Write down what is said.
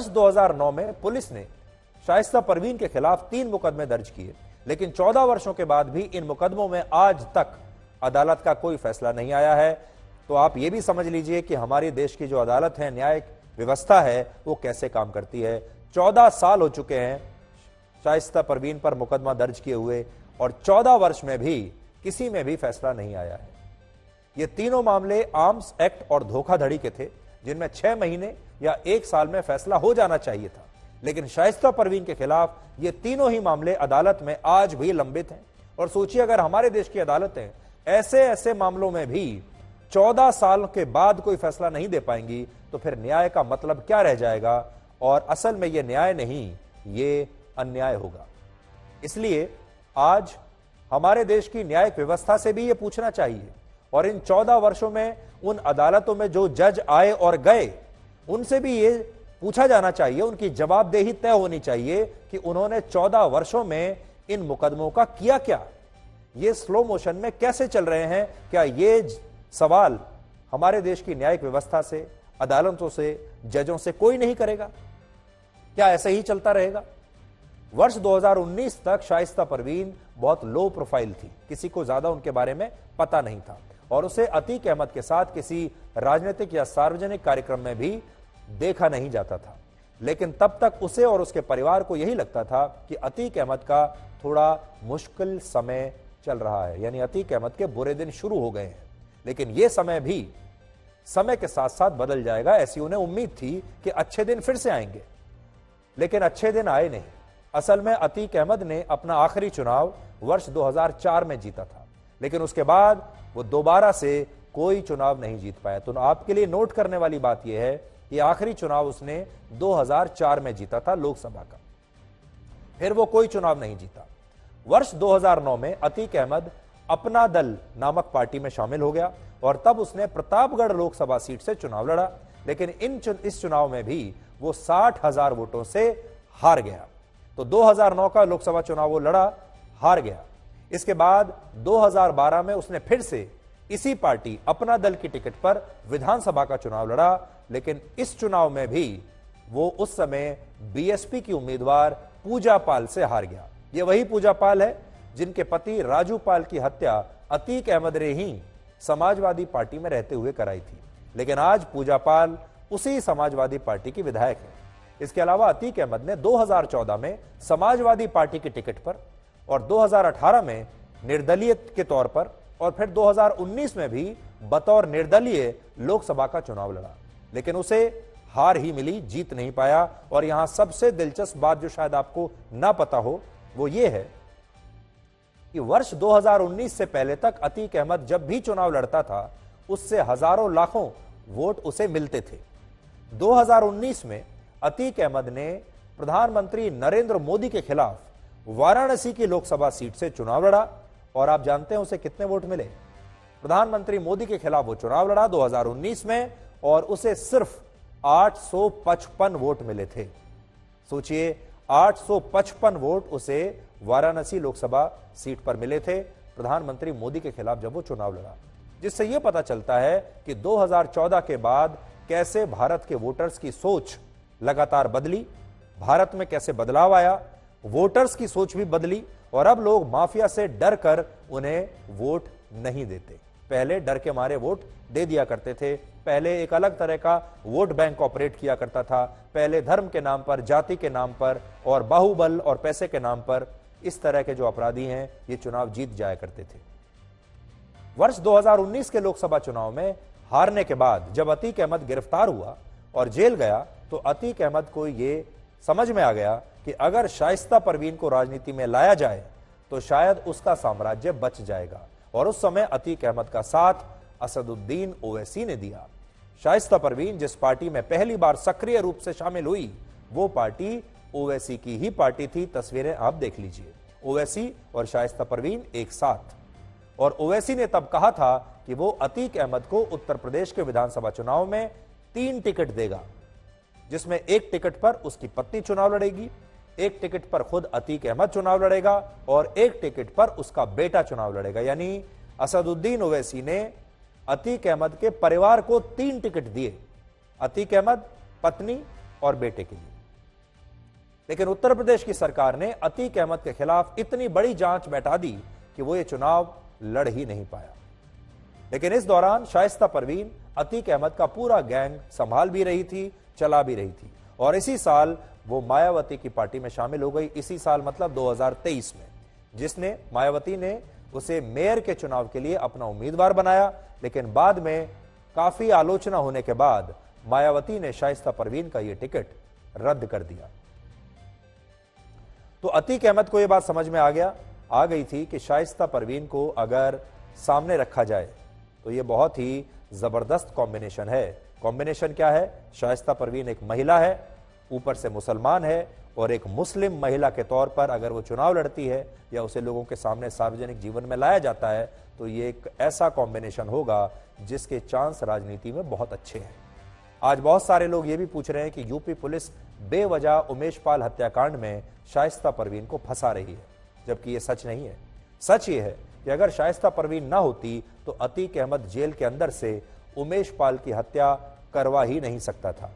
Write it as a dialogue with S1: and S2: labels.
S1: वर्ष 2009 में पुलिस ने शाइस्ता परवीन के खिलाफ 3 मुकदमे दर्ज किए, लेकिन 14 वर्षों के बाद भी इन मुकदमों में आज तक अदालत का कोई फैसला नहीं आया है। तो आप ये भी समझ लीजिए कि हमारे देश की जो अदालत है, न्यायिक व्यवस्था है, वो कैसे काम करती है। 14 साल हो चुके हैं शाइस्ता परवीन पर मुकदमा दर्ज किए हुए और 14 वर्ष में भी किसी में भी फैसला नहीं आया है। ये तीनों मामले आर्म्स एक्ट और धोखाधड़ी के थे, जिनमें 6 महीने या 1 साल में फैसला हो जाना चाहिए था, लेकिन शाइस्ता परवीन के खिलाफ ये तीनों ही मामले अदालत में आज भी लंबित हैं। और सोचिए, अगर हमारे देश की अदालतें ऐसे ऐसे मामलों में भी 14 साल के बाद कोई फैसला नहीं दे पाएंगी, तो फिर न्याय का मतलब क्या रह जाएगा। और असल में यह न्याय नहीं, ये अन्याय होगा। इसलिए आज हमारे देश की न्यायिक व्यवस्था से भी यह पूछना चाहिए, और इन 14 वर्षों में उन अदालतों में जो जज आए और गए, उनसे भी ये पूछा जाना चाहिए, उनकी जवाबदेही तय होनी चाहिए कि उन्होंने 14 वर्षों में इन मुकदमों का किया क्या, ये स्लो मोशन में कैसे चल रहे हैं। क्या ये सवाल हमारे देश की न्यायिक व्यवस्था से, अदालतों से, जजों से कोई नहीं करेगा? क्या ऐसे ही चलता रहेगा? वर्ष 2019 तक शाइस्ता परवीन बहुत लो प्रोफाइल थी, किसी को ज्यादा उनके बारे में पता नहीं था, और उसे अतीक अहमद के साथ किसी राजनीतिक या सार्वजनिक कार्यक्रम में भी देखा नहीं जाता था। लेकिन तब तक उसे और उसके परिवार को यही लगता था कि अतीक अहमद का थोड़ा मुश्किल समय चल रहा है, यानी अतीक अहमद के बुरे दिन शुरू हो गए हैं। लेकिन यह समय भी समय के साथ साथ बदल जाएगा, ऐसी उन्हें उम्मीद थी कि अच्छे दिन फिर से आएंगे, लेकिन अच्छे दिन आए नहीं। असल में अतीक अहमद ने अपना आखिरी चुनाव वर्ष 2004 में जीता था, लेकिन उसके बाद वो दोबारा से कोई चुनाव नहीं जीत पाया। तो आपके लिए नोट करने वाली बात यह है कि आखिरी चुनाव उसने 2004 में जीता था लोकसभा का, फिर वो कोई चुनाव नहीं जीता। वर्ष 2009 में अतीक अहमद अपना दल नामक पार्टी में शामिल हो गया और तब उसने प्रतापगढ़ लोकसभा सीट से चुनाव लड़ा, लेकिन इस चुनाव में भी वो 60,000 वोटों से हार गया। तो 2009 का लोकसभा चुनाव वो लड़ा, हार गया। इसके बाद 2012 में उसने फिर से इसी पार्टी अपना दल की टिकट पर विधानसभा का चुनाव लड़ा, लेकिन इस चुनाव में भी वो उस समय बीएसपी की उम्मीदवार पूजा पाल से हार गया। ये वही पूजा पाल है जिनके पति राजू पाल की हत्या अतीक अहमद ने ही समाजवादी पार्टी में रहते हुए कराई थी। लेकिन आज पूजा पाल उसी समाजवादी पार्टी की विधायक है। इसके अलावा अतीक अहमद ने 2014 में समाजवादी पार्टी की टिकट पर और 2018 में निर्दलीय के तौर पर और फिर 2019 में भी बतौर निर्दलीय लोकसभा का चुनाव लड़ा, लेकिन उसे हार ही मिली, जीत नहीं पाया। और यहां सबसे दिलचस्प बात जो शायद आपको ना पता हो वो ये है कि वर्ष 2019 से पहले तक अतीक अहमद जब भी चुनाव लड़ता था उससे हजारों लाखों वोट उसे मिलते थे। 2019 में अतीक अहमद ने प्रधानमंत्री नरेंद्र मोदी के खिलाफ वाराणसी की लोकसभा सीट से चुनाव लड़ा और आप जानते हैं उसे कितने वोट मिले? प्रधानमंत्री मोदी के खिलाफ वो चुनाव लड़ा 2019 में और उसे सिर्फ 855 वोट मिले थे। सोचिए, 855 वोट उसे वाराणसी लोकसभा सीट पर मिले थे प्रधानमंत्री मोदी के खिलाफ जब वो चुनाव लड़ा, जिससे यह पता चलता है कि 2014 के बाद कैसे भारत के वोटर्स की सोच लगातार बदली, भारत में कैसे बदलाव आया, वोटर्स की सोच भी बदली और अब लोग माफिया से डर कर उन्हें वोट नहीं देते। पहले डर के मारे वोट दे दिया करते थे, पहले एक अलग तरह का वोट बैंक ऑपरेट किया करता था, पहले धर्म के नाम पर, जाति के नाम पर और बाहुबल और पैसे के नाम पर इस तरह के जो अपराधी हैं ये चुनाव जीत जाया करते थे। वर्ष 2019 के लोकसभा चुनाव में हारने के बाद जब अतीक अहमद गिरफ्तार हुआ और जेल गया तो अतीक अहमद को ये समझ में आ गया कि अगर शाइस्ता परवीन को राजनीति में लाया जाए तो शायद उसका साम्राज्य बच जाएगा। और उस समय अतीक अहमद का साथ असदुद्दीन ओवैसी ने दिया। शाइस्ता परवीन जिस पार्टी में पहली बार सक्रिय रूप से शामिल हुई वो पार्टी ओवैसी की ही पार्टी थी। तस्वीरें आप देख लीजिए, ओवैसी और शाइस्ता परवीन एक साथ। और ओवैसी ने तब कहा था कि वो अतीक अहमद को उत्तर प्रदेश के विधानसभा चुनाव में 3 टिकट देगा, जिसमें एक टिकट पर उसकी पत्नी चुनाव लड़ेगी, एक टिकट पर खुद अतीक अहमद चुनाव लड़ेगा और एक टिकट पर उसका बेटा चुनाव लड़ेगा। यानी असदुद्दीन ओवैसी ने अतीक अहमद के परिवार को 3 टिकट दिए, अतीक अहमद, पत्नी और बेटे के लिए। लेकिन उत्तर प्रदेश की सरकार ने अतीक अहमद के खिलाफ इतनी बड़ी जांच बैठा दी कि वो ये चुनाव लड़ ही नहीं पाया। लेकिन इस दौरान शाइस्ता परवीन अतीक अहमद का पूरा गैंग संभाल भी रही थी, चला भी रही थी, और इसी साल वो मायावती की पार्टी में शामिल हो गई। इसी साल मतलब 2023 में, जिसने मायावती ने उसे मेयर के चुनाव के लिए अपना उम्मीदवार बनाया। लेकिन बाद में काफी आलोचना होने के बाद मायावती ने शाइस्ता परवीन का यह टिकट रद्द कर दिया। तो अतीक अहमद को यह बात समझ में आ गई थी कि शाइस्ता परवीन को अगर सामने रखा जाए तो यह बहुत ही जबरदस्त कॉम्बिनेशन है। कॉम्बिनेशन क्या है? शाइस्ता परवीन एक महिला है, ऊपर से मुसलमान है, और एक मुस्लिम महिला के तौर पर अगर वो चुनाव लड़ती है या उसे लोगों के सामने सार्वजनिक जीवन में लाया जाता है तो ये एक ऐसा कॉम्बिनेशन होगा जिसके चांस राजनीति में बहुत अच्छे हैं। आज बहुत सारे लोग ये भी पूछ रहे हैं कि यूपी पुलिस बेवजह उमेश पाल हत्याकांड में शाइस्ता परवीन को फंसा रही है, जबकि ये सच नहीं है। सच ये है कि अगर शाइस्ता परवीन ना होती तो अतीक अहमद जेल के अंदर से उमेश पाल की हत्या करवा ही नहीं सकता था।